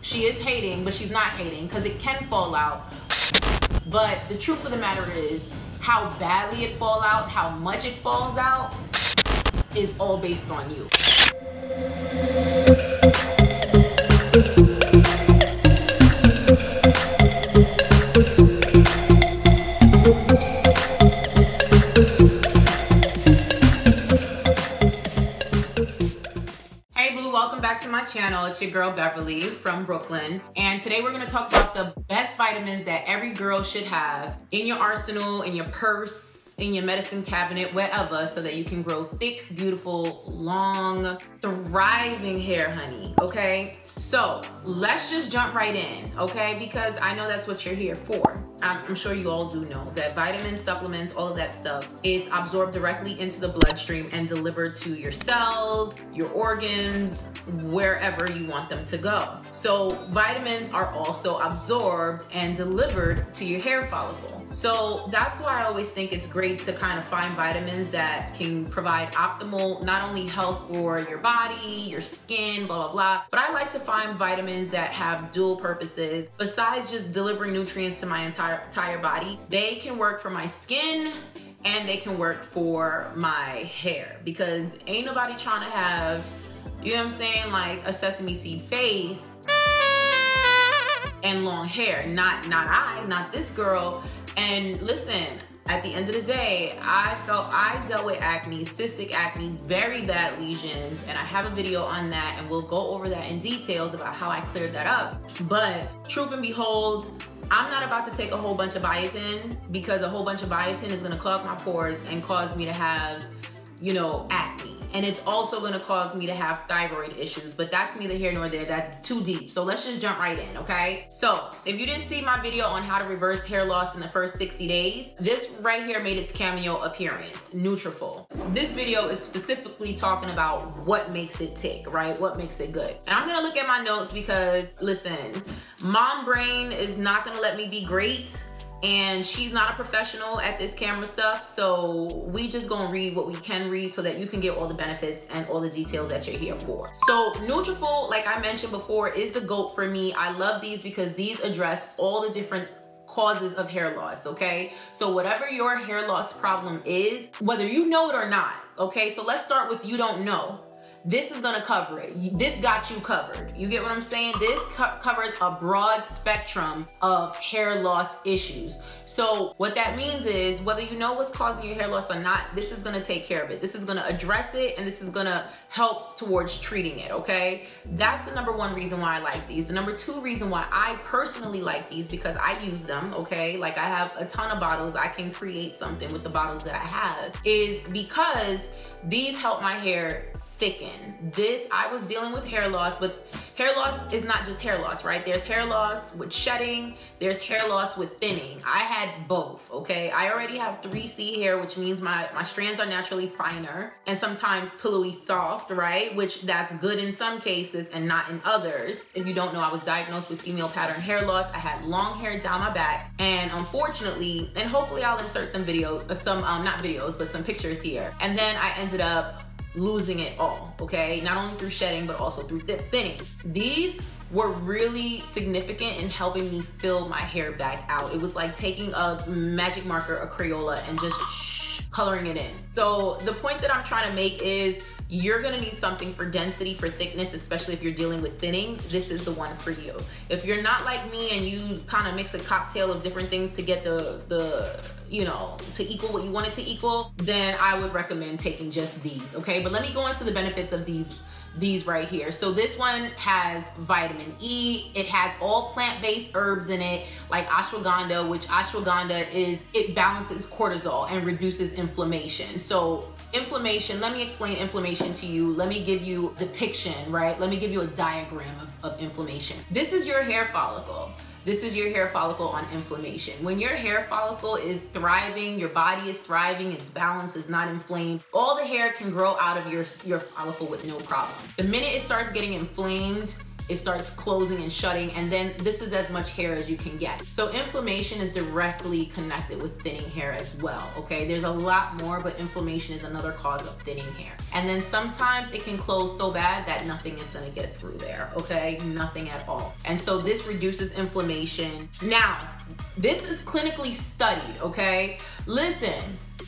She is hating, but she's not hating because it can fall out. But the truth of the matter is, how badly it falls out, how much it falls out, is all based on you. Welcome back to my channel. It's your girl Beverly from Brooklyn, and today we're going to talk about the best vitamins that every girl should have in your arsenal, in your purse, in your medicine cabinet, wherever, so that you can grow thick, beautiful, long, thriving hair, honey. Okay, so let's just jump right in, okay, because I know that's what you're here for. I'm sure you all do know that vitamins, supplements, all of that stuff is absorbed directly into the bloodstream and delivered to your cells, your organs, wherever you want them to go. So vitamins are also absorbed and delivered to your hair follicle. So that's why I always think it's great to kind of find vitamins that can provide optimal, not only health for your body, your skin, blah, blah, blah, but I like to find vitamins that have dual purposes. Besides just delivering nutrients to my entire body, they can work for my skin and they can work for my hair, because ain't nobody trying to have, you know what I'm saying, like a sesame seed face and long hair. Not this girl. And listen, at the end of the day, I dealt with acne, cystic acne, very bad lesions, and I have a video on that, and we'll go over that in details about how I cleared that up. But truth and behold, I'm not about to take a whole bunch of biotin, because a whole bunch of biotin is gonna clog my pores and cause me to have, you know, acne. And it's also gonna cause me to have thyroid issues, but that's neither here nor there. That's too deep. So let's just jump right in, okay? So if you didn't see my video on how to reverse hair loss in the first 60 days, this right here made its cameo appearance, Nutrafol. This video is specifically talking about what makes it tick, right? What makes it good. And I'm gonna look at my notes because, listen, mom brain is not gonna let me be great, and she's not a professional at this camera stuff, so we just gonna read what we can read so that you can get all the benefits and all the details that you're here for. So Nutrafol, like I mentioned before, is the GOAT for me. I love these because these address all the different causes of hair loss, okay? So whatever your hair loss problem is, whether you know it or not, okay? So let's start with you don't know. This is gonna cover it. This got you covered. You get what I'm saying? This covers a broad spectrum of hair loss issues. So what that means is, whether you know what's causing your hair loss or not, this is gonna take care of it. This is gonna address it, and this is gonna help towards treating it, okay? That's the #1 reason why I like these. The #2 reason why I personally like these, because I use them, okay? Like, I have a ton of bottles. I can create something with the bottles that I have, is because these help my hair thicken. I was dealing with hair loss, but hair loss is not just hair loss, right? There's hair loss with shedding, there's hair loss with thinning. I had both, okay? I already have 3C hair, which means my strands are naturally finer and sometimes pillowy soft, right? Which that's good in some cases and not in others. If you don't know, I was diagnosed with female pattern hair loss. I had long hair down my back, and unfortunately, and hopefully I'll insert some videos, not videos, but some pictures here. And then I ended up losing it all, okay? Not only through shedding, but also through thinning. These were really significant in helping me fill my hair back out. It was like taking a magic marker, a Crayola, and just coloring it in. So the point that I'm trying to make is, you're gonna need something for density, for thickness, especially if you're dealing with thinning. This is the one for you. If you're not like me and you kind of mix a cocktail of different things to get you know, to equal what you want it to equal, then I would recommend taking just these, okay? But let me go into the benefits of these right here. So this one has vitamin E. It has all plant-based herbs in it, like ashwagandha, which ashwagandha it balances cortisol and reduces inflammation. So inflammation, let me explain inflammation to you. Let me give you a depiction, right? Let me give you a diagram of inflammation. This is your hair follicle. This is your hair follicle on inflammation. When your hair follicle is thriving, your body is thriving, it's balanced, it's not inflamed, all the hair can grow out of your follicle with no problem. The minute it starts getting inflamed, it starts closing and shutting, and then this is as much hair as you can get. So inflammation is directly connected with thinning hair as well, okay? There's a lot more, but inflammation is another cause of thinning hair. And then sometimes it can close so bad that nothing is gonna get through there, okay? Nothing at all. And so this reduces inflammation. Now, this is clinically studied, okay? Listen,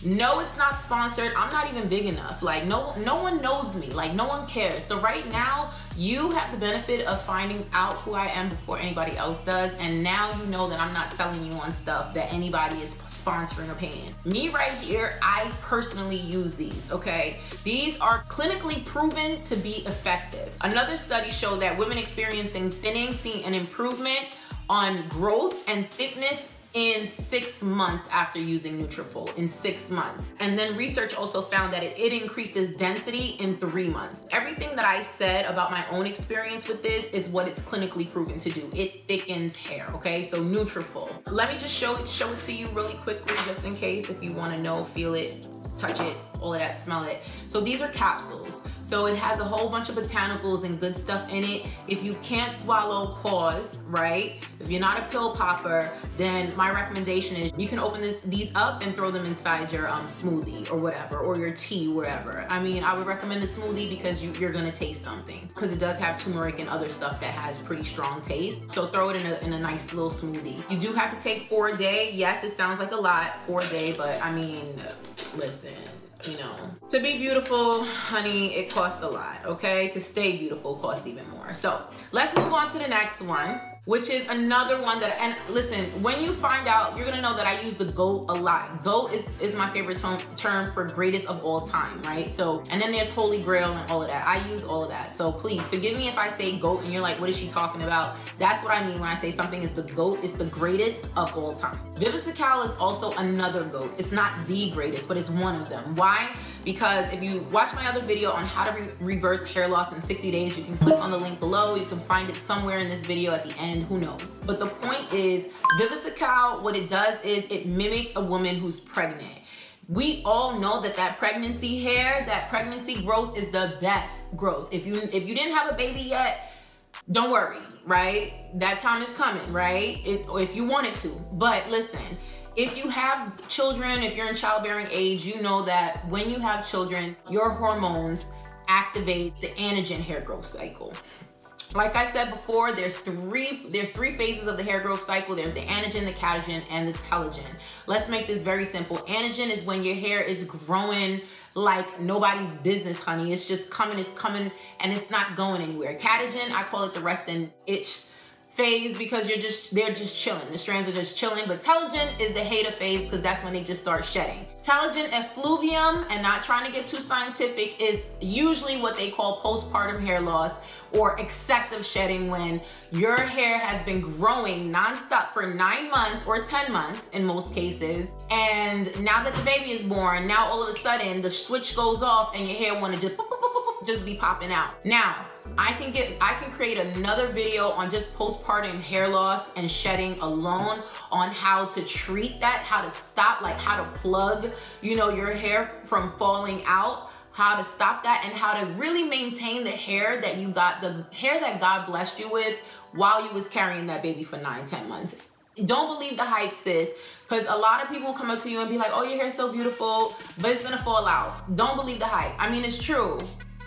no, it's not sponsored. I'm not even big enough. Like, no one knows me. Like, no one cares. So right now, you have the benefit of finding out who I am before anybody else does. And now you know that I'm not selling you on stuff that anybody is sponsoring or paying. Me right here, I personally use these, okay? These are clinically proven to be effective. Another study showed that women experiencing thinning see an improvement on growth and thickness in 6 months after using Nutrafol, in 6 months. And then research also found that it increases density in 3 months. Everything that I said about my own experience with this is what it's clinically proven to do. It thickens hair, okay? So Nutrafol. Let me just show it to you really quickly, just in case, if you wanna know, feel it, touch it, all of that, smell it. So these are capsules. So it has a whole bunch of botanicals and good stuff in it. If you can't swallow, pause, right? If you're not a pill popper, then my recommendation is you can open these up and throw them inside your smoothie or whatever, or your tea, wherever. I mean, I would recommend the smoothie because you're gonna taste something, because it does have turmeric and other stuff that has pretty strong taste. So throw it in a nice little smoothie. You do have to take 4 a day. Yes, it sounds like a lot, 4 a day, but I mean, listen, you know, to be beautiful, honey, it costs a lot, okay? To stay beautiful costs even more. So let's move on to the next one, which is another one that, and listen, when you find out, you're gonna know that I use the GOAT a lot. GOAT is my favorite term for greatest of all time, right? So, and then there's Holy Grail and all of that. I use all of that. So please forgive me if I say GOAT and you're like, what is she talking about? That's what I mean when I say something is the GOAT. It's the greatest of all time. Vivisecal is also another GOAT. It's not the greatest, but it's one of them. Why? Because if you watch my other video on how to reverse hair loss in 60 days, you can click on the link below. You can find it somewhere in this video at the end, who knows. But the point is, Vivisecal, what it does is it mimics a woman who's pregnant. We all know that pregnancy hair, that pregnancy growth is the best growth. If you didn't have a baby yet, don't worry, right? That time is coming, right? If you wanted to. But listen, if you have children, if you're in childbearing age, you know that when you have children, your hormones activate the anagen hair growth cycle. Like I said before, there's three phases of the hair growth cycle. There's the anagen, the catagen, and the telogen. Let's make this very simple. Anagen is when your hair is growing like nobody's business, honey. It's just coming, and it's not going anywhere. Catagen, I call it the rest and itch phase, because they're just chilling. The strands are just chilling. But telogen is the hater phase, because that's when they just start shedding. Telogen effluvium, and not trying to get too scientific, is usually what they call postpartum hair loss or excessive shedding, when your hair has been growing nonstop for 9 months or 10 months in most cases. And now that the baby is born, now all of a sudden the switch goes off and your hair want to just be popping out. Now, I can create another video on just postpartum hair loss and shedding alone, on how to treat that, how to stop, like how to plug, you know, your hair from falling out, how to stop that, and how to really maintain the hair that you got, the hair that God blessed you with while you was carrying that baby for 9-10 months. Don't believe the hype, sis, because a lot of people come up to you and be like, oh, your hair's so beautiful, but it's gonna fall out. Don't believe the hype. I mean, it's true.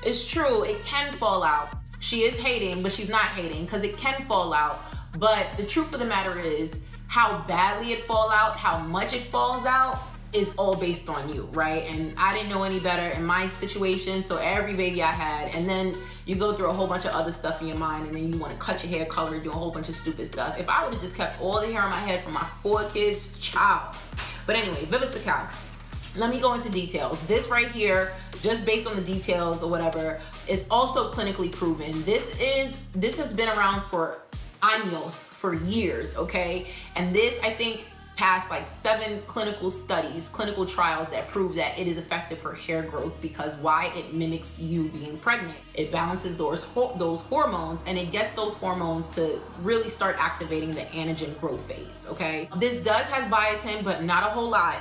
It's true, it can fall out. She is hating, but she's not hating, because it can fall out. But the truth of the matter is, how badly it fall out, how much it falls out, is all based on you, right? And I didn't know any better in my situation, so every baby I had, and then you go through a whole bunch of other stuff in your mind, and then you want to cut your hair color, do a whole bunch of stupid stuff. If I would have just kept all the hair on my head for my 4 kids, child. But anyway, Vivisecal. Let me go into details. This right here, just based on the details or whatever, is also clinically proven. This has been around for años, for years, okay? And this, I think, passed like 7 clinical studies, clinical trials that prove that it is effective for hair growth, because why? It mimics you being pregnant. It balances those hormones, and it gets those hormones to really start activating the anagen growth phase, okay? This has biotin, but not a whole lot.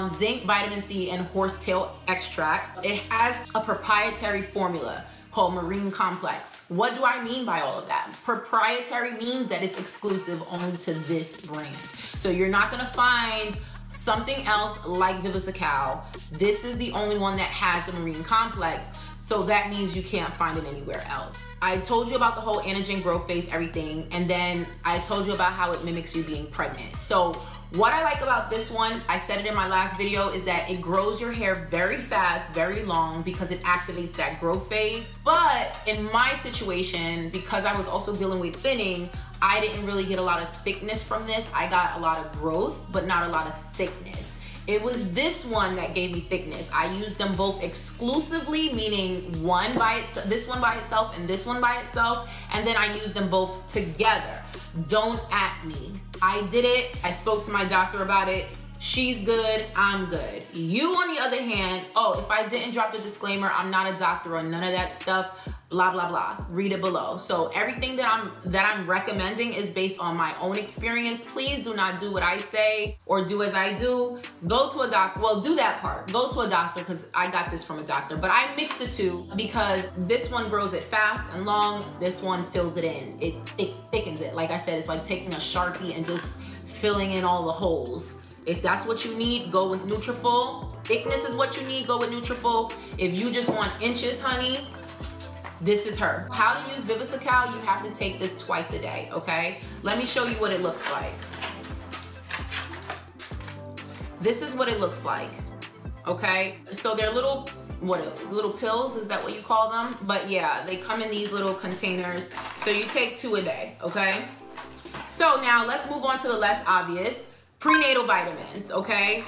Zinc, vitamin C, and horsetail extract. It has a proprietary formula called Marine Complex. What do I mean by all of that? Proprietary means that it's exclusive only to this brand. So you're not gonna find something else like Vivisecal. This is the only one that has the Marine Complex, so that means you can't find it anywhere else. I told you about the whole anagen, growth phase, everything, and then I told you about how it mimics you being pregnant. So what I like about this one, I said it in my last video, is that it grows your hair very fast, very long, because it activates that growth phase. But in my situation, because I was also dealing with thinning, I didn't really get a lot of thickness from this. I got a lot of growth, but not a lot of thickness. It was this one that gave me thickness. I used them both exclusively, meaning this one by itself and this one by itself, and then I used them both together. Don't at me. I did it. I spoke to my doctor about it. She's good, I'm good. You, on the other hand, oh, if I didn't drop the disclaimer, I'm not a doctor or none of that stuff, blah, blah, blah. Read it below. So everything that I'm recommending is based on my own experience. Please do not do what I say or do as I do. Go to a doctor. Well, do that part. Go to a doctor, because I got this from a doctor. But I mixed the two because this one grows it fast and long. This one fills it in. It thickens it. Like I said, it's like taking a Sharpie and just filling in all the holes. If that's what you need, go with Nutrafol. Thickness is what you need, go with Nutrafol. If you just want inches, honey, this is her. How to use Vivisecal, you have to take this twice a day, okay? Let me show you what it looks like. This is what it looks like, okay? So they're little pills, is that what you call them? But yeah, they come in these little containers. So you take 2 a day, okay? So now let's move on to the less obvious. Prenatal vitamins, okay?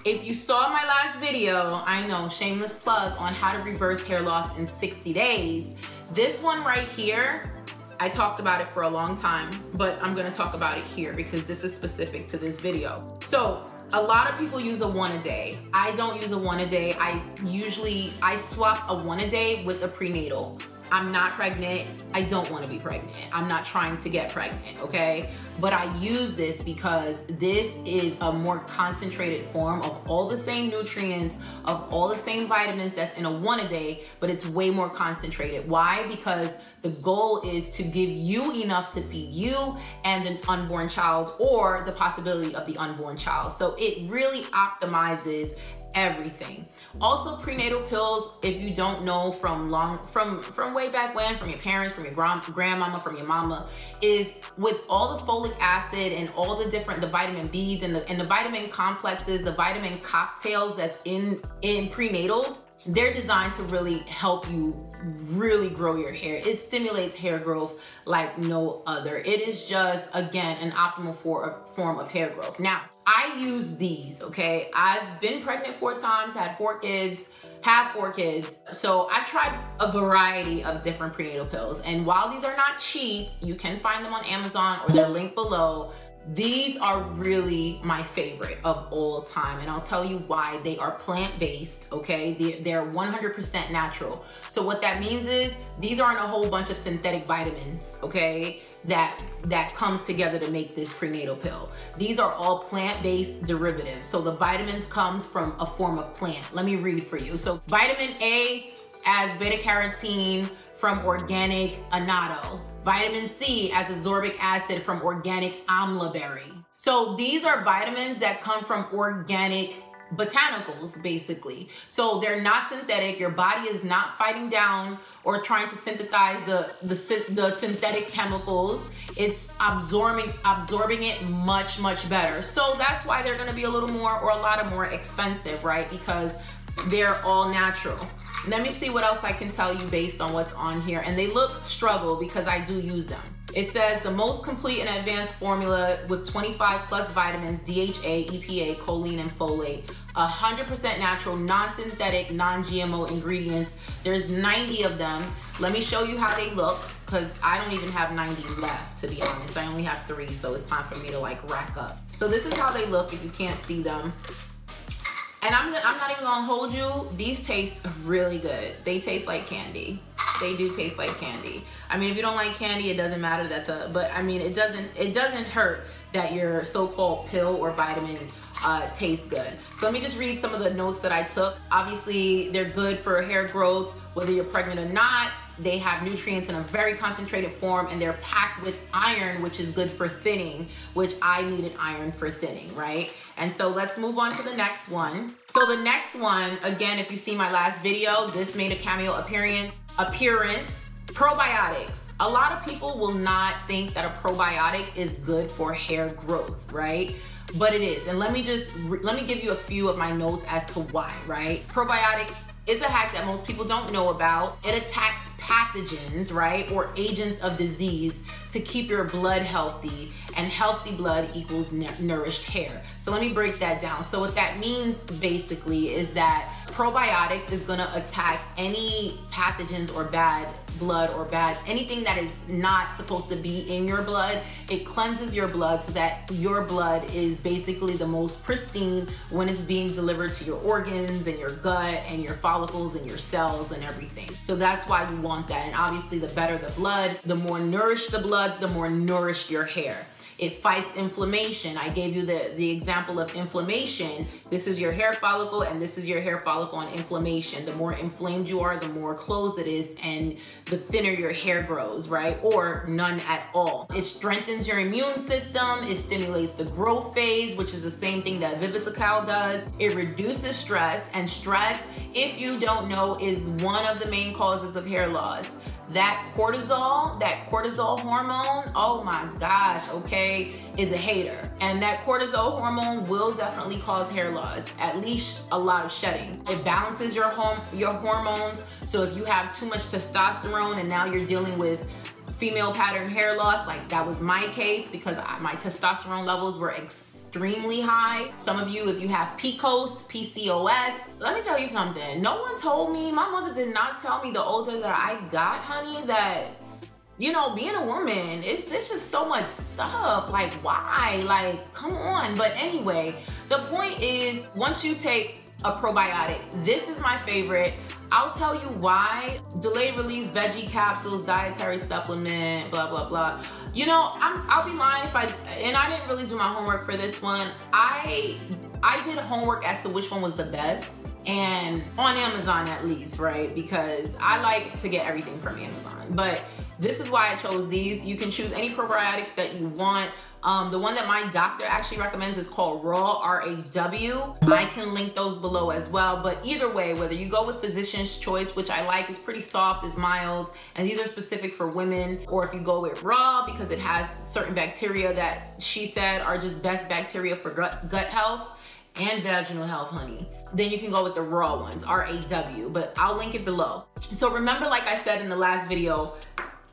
If you saw my last video, I know, shameless plug, on how to reverse hair loss in 60 days. This one right here, I talked about it for a long time, but I'm gonna talk about it here because this is specific to this video. So a lot of people use a 1 a day. I don't use a 1 a day. I swap a 1 a day with a prenatal. I'm not pregnant. I don't want to be pregnant. I'm not trying to get pregnant, okay? But I use this because this is a more concentrated form of all the same nutrients, of all the same vitamins that's in a 1 a day, but it's way more concentrated. Why? Because the goal is to give you enough to feed you and the unborn child, or the possibility of the unborn child. So it really optimizes everything. Also, prenatal pills, if you don't know from way back when, from your parents, from your grandmama, from your mama, is with all the folic acid and all the vitamin B's and the vitamin complexes, the vitamin cocktails that's in prenatals. They're designed to really help you really grow your hair. It stimulates hair growth like no other. It is just, again, an optimal form of hair growth. Now, I use these, okay? I've been pregnant 4 times, had 4 kids, have 4 kids. So I've tried a variety of different prenatal pills. And while these are not cheap, you can find them on Amazon or they're linked below. These are really my favorite of all time, and I'll tell you why. They are plant-based, okay? They're 100% natural. So what that means is these aren't a whole bunch of synthetic vitamins, okay, that comes together to make this prenatal pill. These are all plant-based derivatives. So the vitamins comes from a form of plant. Let me read for you. So vitamin A as beta-carotene from organic annatto. Vitamin C as ascorbic acid from organic amla berry. So these are vitamins that come from organic botanicals, basically. So they're not synthetic. Your body is not fighting down or trying to synthesize the synthetic chemicals. It's absorbing it much, much better. So that's why they're gonna be a little more or a lot more expensive, right? Because they're all natural. Let me see what else I can tell you based on what's on here. And they look struggle because I do use them. It says the most complete and advanced formula with 25 plus vitamins, DHA, EPA, choline, and folate. 100% natural, non-synthetic, non-GMO ingredients. There's 90 of them. Let me show you how they look, because I don't even have 90 left, to be honest. I only have 3, so it's time for me to like rack up. So this is how they look if you can't see them. And I'm not even gonna hold you. These taste really good. They taste like candy. They do taste like candy. I mean, if you don't like candy, it doesn't matter. But I mean, it doesn't hurt that your so-called pill or vitamin taste good. So let me just read some of the notes that I took. Obviously, they're good for hair growth, whether you're pregnant or not. They have nutrients in a very concentrated form, and they're packed with iron, which is good for thinning, which I needed iron for thinning, right? And so let's move on to the next one. So the next one, again, if you see my last video, this made a cameo appearance, probiotics. A lot of people will not think that a probiotic is good for hair growth, right? But it is. And let me give you a few of my notes as to why, right? Probiotics is a hack that most people don't know about. It attacks pathogens, right, or agents of disease to keep your blood healthy, and healthy blood equals nourished hair. So let me break that down. So what that means basically is that probiotics is gonna attack any pathogens or bad blood or anything that is not supposed to be in your blood. It cleanses your blood so that your blood is basically the most pristine when it's being delivered to your organs and your gut and your follicles and your cells and everything. So that's why you want that. And obviously the better the blood, the more nourished the blood, the more nourished your hair. It fights inflammation. I gave you the example of inflammation. This is your hair follicle, and this is your hair follicle on inflammation. The more inflamed you are, the more closed it is, and the thinner your hair grows, right? Or none at all. It strengthens your immune system. It stimulates the growth phase, which is the same thing that Viviscal does. It reduces stress, and stress, if you don't know, is one of the main causes of hair loss. That cortisol hormone, oh my gosh, okay, is a hater. And that cortisol hormone will definitely cause hair loss, at least a lot of shedding. It balances your hormones. So if you have too much testosterone and now you're dealing with female pattern hair loss, like that was my case because my testosterone levels were extremely high. Some of you, if you have PCOS, let me tell you something. No one told me, my mother did not tell me the older that I got, honey, that, you know, being a woman, there's just so much stuff. Like, why? Like, come on. But anyway, the point is, once you take a probiotic, this is my favorite. I'll tell you why. Delayed release veggie capsules, dietary supplement, blah, blah, blah. You know, I'll be lying if and I didn't really do my homework for this one. I did homework as to which one was the best, and on Amazon at least, right? Because I like to get everything from Amazon. But this is why I chose these. You can choose any probiotics that you want. The one that my doctor actually recommends is called Raw, R-A-W. I can link those below as well. But either way, whether you go with physician's choice, which I like, is pretty soft, is mild, and these are specific for women, or if you go with Raw because it has certain bacteria that she said are just best bacteria for gut health and vaginal health, honey, then you can go with the Raw ones, R-A-W, but I'll link it below. So remember, like I said in the last video,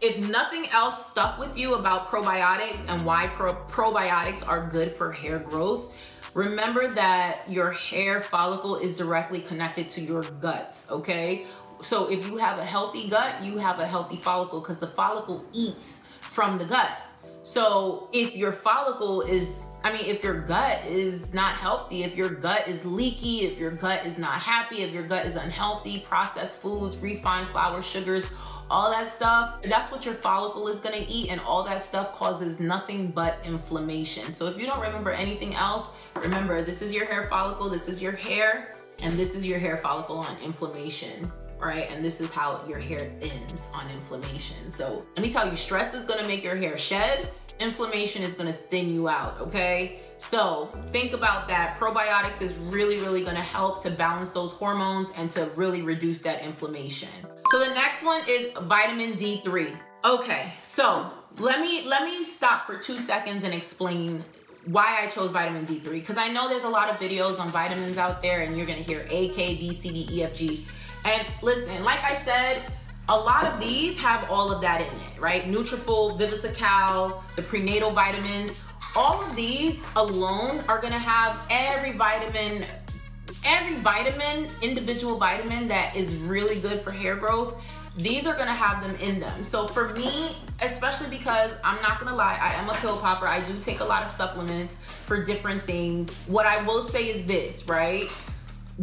if nothing else stuck with you about probiotics and why probiotics are good for hair growth, remember that your hair follicle is directly connected to your gut, okay? So if you have a healthy gut, you have a healthy follicle, because the follicle eats from the gut. So if your follicle is, if your gut is not healthy, if your gut is leaky, if your gut is not happy, if your gut is unhealthy, processed foods, refined flour, sugars, all that stuff, that's what your follicle is gonna eat, and all that stuff causes nothing but inflammation. So if you don't remember anything else, remember, this is your hair follicle, this is your hair, and this is your hair follicle on inflammation, right? And this is how your hair thins on inflammation. So let me tell you, stress is gonna make your hair shed, inflammation is gonna thin you out, okay? So think about that. Probiotics is really, really gonna help to balance those hormones and to really reduce that inflammation. So the next one is vitamin D3. Okay, so let me stop for 2 seconds and explain why I chose vitamin D3, because I know there's a lot of videos on vitamins out there and you're gonna hear A, K, B, C, D, E, F, G. And listen, like I said, a lot of these have all of that in it, right? Nutrafol, Viviscal, the prenatal vitamins, all of these alone are gonna have every individual vitamin that is really good for hair growth. These are gonna have them in them. So for me, especially because I'm not gonna lie, I am a pill popper. I do take a lot of supplements for different things. What I will say is this, right?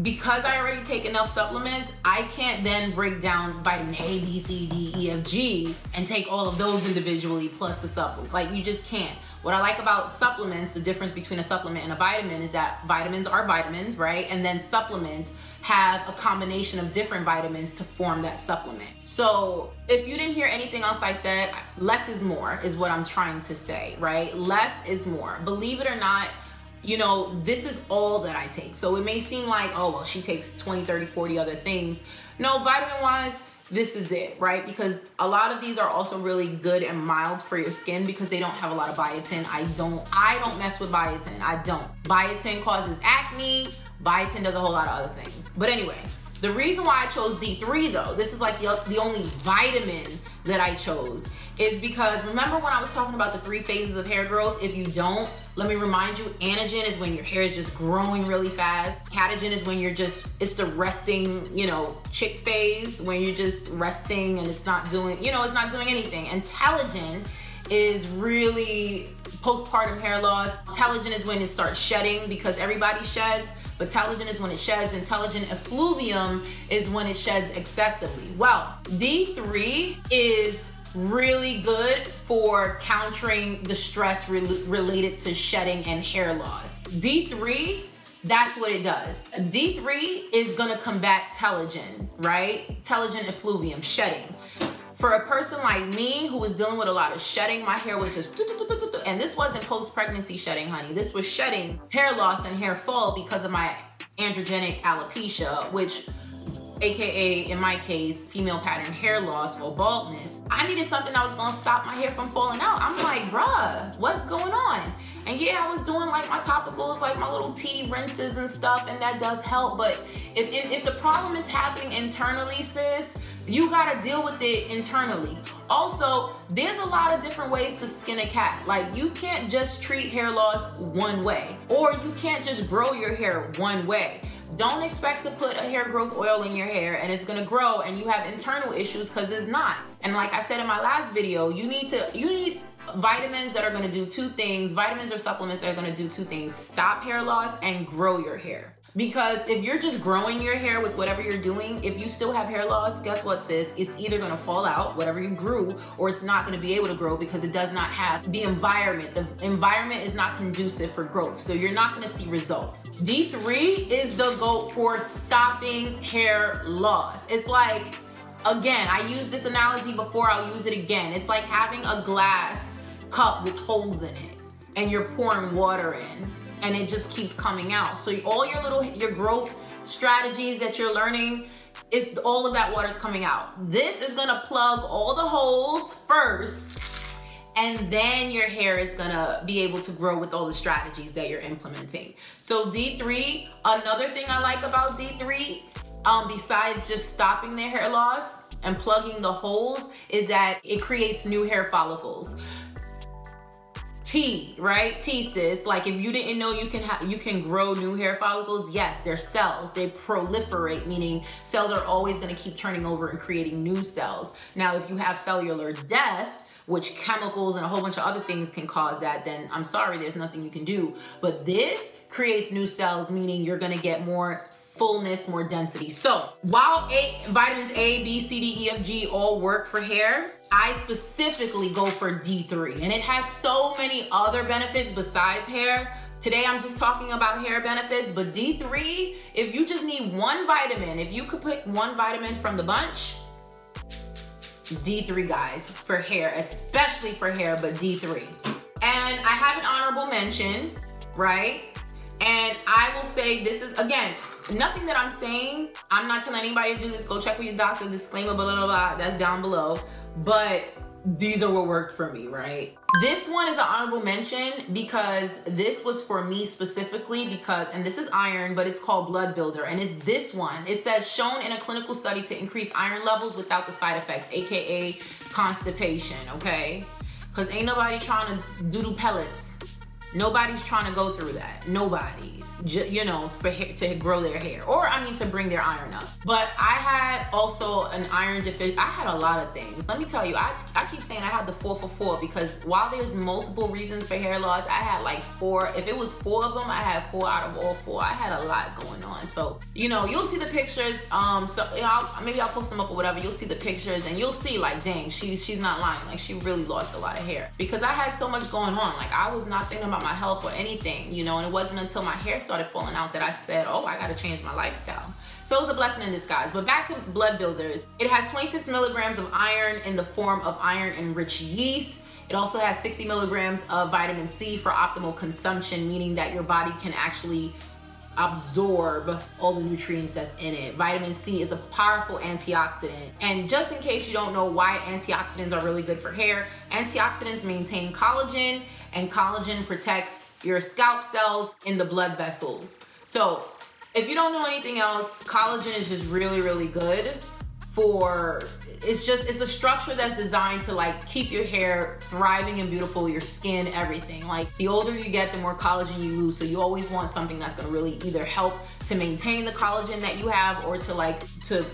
because I already take enough supplements, I can't then break down vitamin A, B, C, D, E, F, G and take all of those individually plus the supplement. Like, you just can't. What I like about supplements, the difference between a supplement and a vitamin is that vitamins are vitamins, right? And then supplements have a combination of different vitamins to form that supplement. So if you didn't hear anything else I said, less is more is what I'm trying to say, right? Less is more. Believe it or not, you know, this is all that I take. So it may seem like, oh, well, she takes 20, 30, 40 other things. No, vitamin-wise, this is it, right? Because a lot of these are also really good and mild for your skin because they don't have a lot of biotin. I don't mess with biotin. I don't. Biotin causes acne. Biotin does a whole lot of other things. But anyway, the reason why I chose D3 though, this is like the only vitamin that I chose, is because remember when I was talking about the 3 phases of hair growth? If you don't, let me remind you, anagen is when your hair is just growing really fast. Catagen is when you're just, it's the resting, you know, chick phase, when you're just resting and it's not doing, you know, it's not doing anything. And telogen is really postpartum hair loss. Telogen is when it starts shedding because everybody sheds, but telogen is when it sheds, and telogen effluvium is when it sheds excessively. Well, D3 is really good for countering the stress related to shedding and hair loss. D3, that's what it does. D3 is gonna combat telogen, right? Telogen effluvium, shedding. For a person like me who was dealing with a lot of shedding, my hair was just, and this wasn't post-pregnancy shedding, honey. This was shedding, hair loss and hair fall because of my androgenic alopecia, which AKA, in my case, female pattern hair loss or baldness. I needed something that was gonna stop my hair from falling out. I'm like, bruh, what's going on? And yeah, I was doing like my topicals, like my little tea rinses and stuff, and that does help. But if the problem is happening internally, sis, you gotta deal with it internally. Also, there's a lot of different ways to skin a cat. Like, you can't just treat hair loss one way, or you can't just grow your hair one way. Don't expect to put a hair growth oil in your hair and it's gonna grow and you have internal issues, because it's not. And like I said in my last video, you need vitamins that are gonna do 2 things, vitamins or supplements that are gonna do 2 things: stop hair loss and grow your hair. Because if you're just growing your hair with whatever you're doing, if you still have hair loss, guess what, sis? It's either gonna fall out, whatever you grew, or it's not gonna be able to grow because it does not have the environment. The environment is not conducive for growth, so you're not gonna see results. D3 is the goal for stopping hair loss. It's like, again, I used this analogy before, I'll use it again. It's like having a glass cup with holes in it, and you're pouring water in, and it just keeps coming out. So all your growth strategies that you're learning, is all of that water's coming out. This is gonna plug all the holes first, and then your hair is gonna be able to grow with all the strategies that you're implementing. So D3, another thing I like about D3, besides just stopping their hair loss and plugging the holes, is that it creates new hair follicles. T, right? T, sis. Like, if you didn't know you can grow new hair follicles, yes, they're cells. They proliferate, meaning cells are always gonna keep turning over and creating new cells. Now, if you have cellular death, which chemicals and a whole bunch of other things can cause that, then I'm sorry, there's nothing you can do. But this creates new cells, meaning you're gonna get more fullness, more density. So while vitamins A, B, C, D, E, F, G all work for hair, I specifically go for D3, and it has so many other benefits besides hair. Today I'm just talking about hair benefits, but D3, if you just need 1 vitamin, if you could pick 1 vitamin from the bunch, D3, guys, for hair, especially for hair, but D3. And I have an honorable mention, right? And I will say, this is, again, nothing that I'm saying, I'm not telling anybody to do this, go check with your doctor, disclaimer, blah, blah, blah, that's down below. But these are what worked for me, right? This one is an honorable mention because this was for me specifically because, and this is iron, but it's called Blood Builder, and it's this one. It says, shown in a clinical study to increase iron levels without the side effects, AKA constipation, okay? Because ain't nobody trying to doodle pellets Nobody's trying to go through that. Nobody, you know, to grow their hair, or I mean to bring their iron up. But I had also an iron deficiency. I had a lot of things. Let me tell you, I keep saying I had the 4 for 4 because while there's multiple reasons for hair loss, I had like 4. If it was 4 of them, I had 4 out of all 4. I had a lot going on. So, you know, you'll see the pictures. So you know, maybe I'll post them up or whatever. You'll see the pictures and you'll see like, dang, she's not lying. Like she really lost a lot of hair because I had so much going on. Like I was not thinking about my health or anything, you know, and it wasn't until my hair started falling out that I said, oh, I gotta change my lifestyle. So it was a blessing in disguise. But back to blood builders. It has 26 milligrams of iron in the form of iron-enriched yeast. It also has 60 milligrams of vitamin C for optimal consumption, meaning that your body can actually absorb all the nutrients that's in it. Vitamin C is a powerful antioxidant. And just in case you don't know why antioxidants are really good for hair, antioxidants maintain collagen, and collagen protects your scalp cells in the blood vessels. So if you don't know anything else, collagen is just really, really good for, it's a structure that's designed to like keep your hair thriving and beautiful, your skin, everything. Like the older you get, the more collagen you lose. So you always want something that's gonna really either help to maintain the collagen that you have or to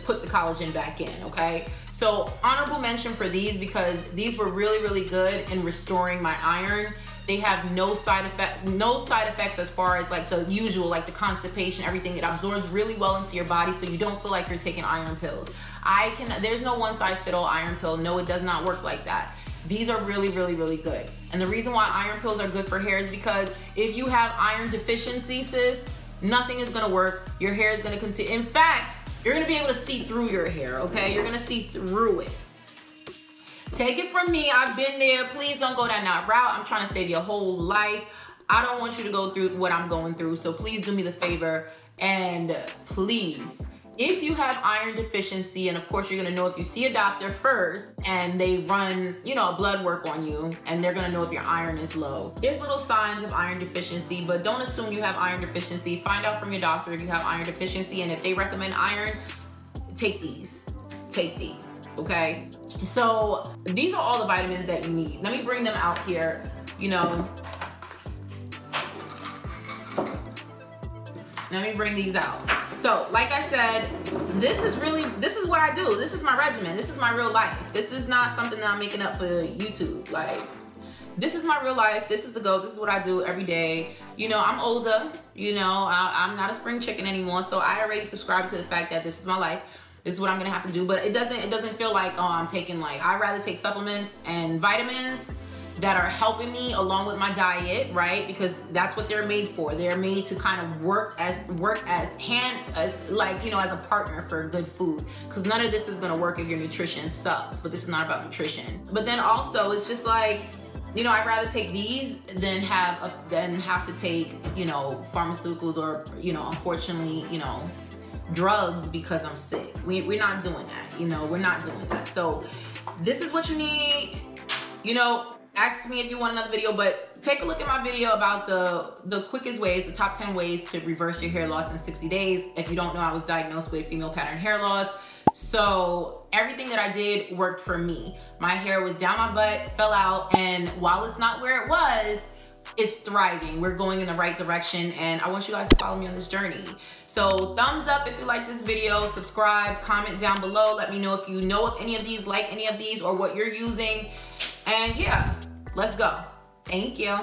put the collagen back in, okay? So honorable mention for these because these were really, really good in restoring my iron. They have no side effects as far as like the usual, like the constipation, everything. It absorbs really well into your body so you don't feel like you're taking iron pills. There's no one size fit all iron pill. No, it does not work like that. These are really, really, really good. And the reason why iron pills are good for hair is because if you have iron deficiency, sis, nothing is gonna work. Your hair is gonna continue. In fact, you're gonna be able to see through your hair, okay? You're gonna see through it. Take it from me, I've been there. Please don't go down that route. I'm trying to save your whole life. I don't want you to go through what I'm going through, so please do me the favor. And please, if you have iron deficiency, and of course you're gonna know if you see a doctor first and they run, you know, a blood work on you, and they're gonna know if your iron is low. There's little signs of iron deficiency, but don't assume you have iron deficiency. Find out from your doctor if you have iron deficiency, and if they recommend iron, take these, okay? So these are all the vitamins that you need. Let me bring them out here, you know. Let me bring these out. So like I said, this is what I do. This is my regimen. This is my real life. This is not something that I'm making up for YouTube. Like, this is my real life. This is the go. This is what I do every day. You know, I'm older, you know, I'm not a spring chicken anymore. So I already subscribe to the fact that this is my life. This is what I'm gonna have to do, but it doesn't feel like, oh, I'm taking like, I'd rather take supplements and vitamins that are helping me along with my diet, right? Because that's what they're made for. They're made to kind of work as like, you know, as a partner for good food. Because none of this is gonna work if your nutrition sucks, but this is not about nutrition. But then also, it's just like, you know, I'd rather take these than have to take, you know, pharmaceuticals or, you know, unfortunately, you know, drugs because I'm sick. We're not doing that, you know, we're not doing that. So this is what you need. You know, ask me if you want another video, but take a look at my video about the quickest ways, the top 10 ways to reverse your hair loss in 60 days. If you don't know, I was diagnosed with female pattern hair loss. So everything that I did worked for me. My hair was down my butt, fell out, and while it's not where it was, it's thriving. We're going in the right direction, and I want you guys to follow me on this journey. So thumbs up if you like this video, subscribe, comment down below. Let me know if you know of any of these, like any of these, or what you're using. And yeah, let's go. Thank you.